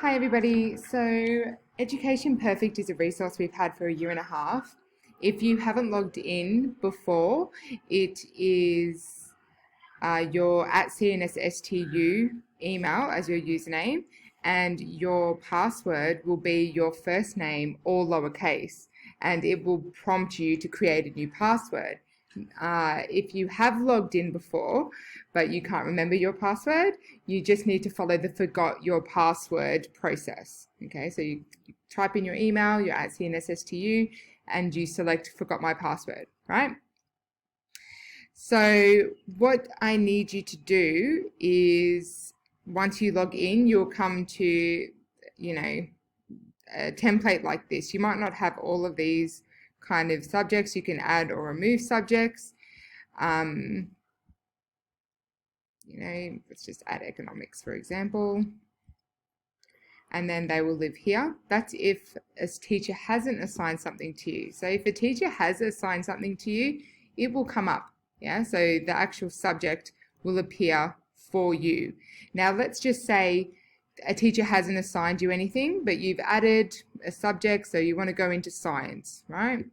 Hi everybody. So Education Perfect is a resource we've had for a year and a half. If you haven't logged in before, it is your @CNSSTU email as your username, and your password will be your first name, all lowercase, and it will prompt you to create a new password. If you have logged in before but you can't remember your password, you just need to follow the forgot your password process. Okay, so you type in your email, your @CNSSTU, and you select forgot my password, right? So what I need you to do is, once you log in, you'll come to, a template like this. You might not have all of these kind of subjects. You can add or remove subjects. Let's just add economics, for example. And then they will live here. That's if a teacher hasn't assigned something to you. So if a teacher has assigned something to you, it will come up. Yeah, so the actual subject will appear for you. Now let's just say a teacher hasn't assigned you anything, but you've added a subject, so you want to go into science, right?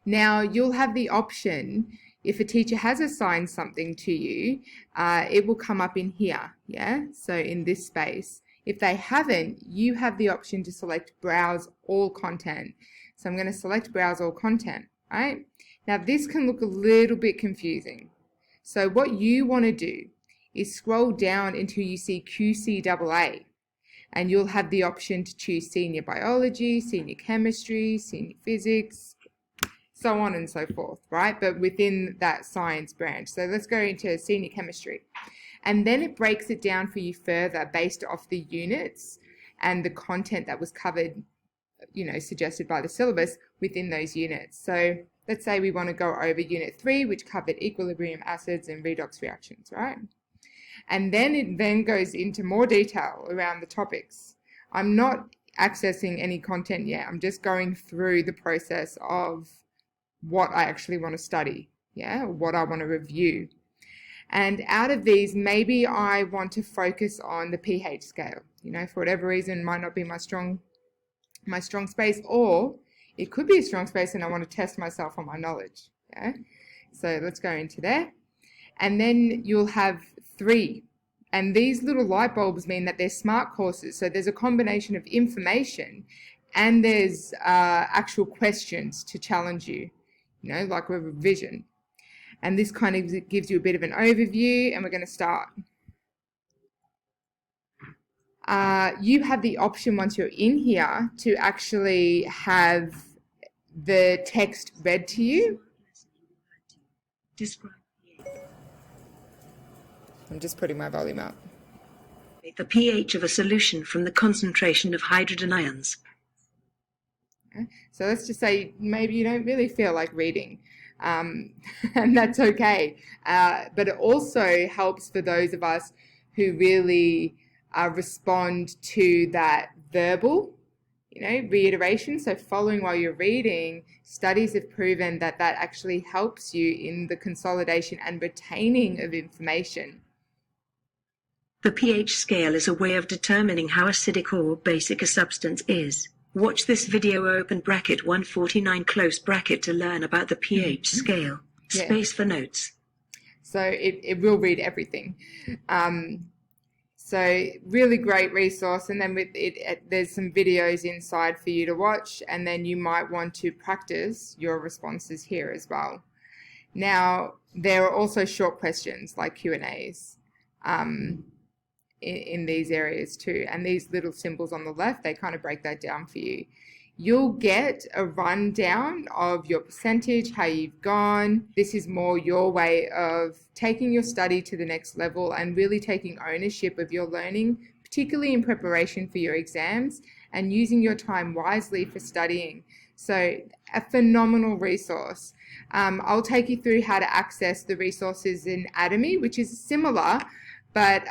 Now you'll have the option, if a teacher has assigned something to you, it will come up in here, yeah? So in this space. If they haven't, you have the option to select Browse All Content. So I'm going to select Browse All Content, right? Now this can look a little bit confusing. So what you want to do is scroll down until you see QCAA, and you'll have the option to choose Senior Biology, Senior Chemistry, Senior Physics, so on and so forth, right? But within that science branch. So let's go into Senior Chemistry. And then it breaks it down for you further based off the units and the content that was covered, suggested by the syllabus within those units. So let's say we want to go over Unit 3, which covered equilibrium acids and redox reactions, right? And then it then goes into more detail around the topics. I'm not accessing any content yet. I'm just going through the process of what I actually want to study, or what I want to review. And out of these, maybe I want to focus on the pH scale. For whatever reason, it might not be my strong space, or it could be a strong space and I want to test myself on my knowledge. So let's go into there. And then you'll have 3. And these little light bulbs mean that they're smart courses. So there's a combination of information and there's actual questions to challenge you, like a revision. And this kind of gives you a bit of an overview, and we're going to start. You have the option once you're in here to actually have the text read to you. I'm just putting my volume up. The pH of a solution from the concentration of hydrogen ions. Okay. So let's just say maybe you don't really feel like reading. And that's okay. But it also helps for those of us who really respond to that verbal, reiteration. So following while you're reading, studies have proven that that actually helps you in the consolidation and retaining of information. The pH scale is a way of determining how acidic or basic a substance is. Watch this video open bracket 149 close bracket to learn about the pH scale. Space for notes. So it will read everything. So really great resource, and then with it, there's some videos inside for you to watch, and then you might want to practice your responses here as well. Now there are also short questions like Q&As. In these areas too, and these little symbols on the left, they kind of break that down for you. You'll get a rundown of your percentage, how you've gone. This is more your way of taking your study to the next level and really taking ownership of your learning, particularly in preparation for your exams, and using your time wisely for studying. So a phenomenal resource. I'll take you through how to access the resources in Atomy, which is similar, but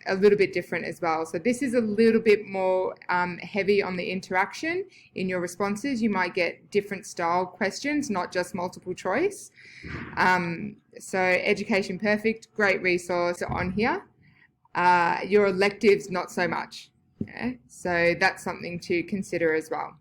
a little bit different as well. So this is a little bit more heavy on the interaction in your responses. You might get different style questions, not just multiple choice. So Education Perfect, great resource on here. Your electives, not so much. Yeah? So that's something to consider as well.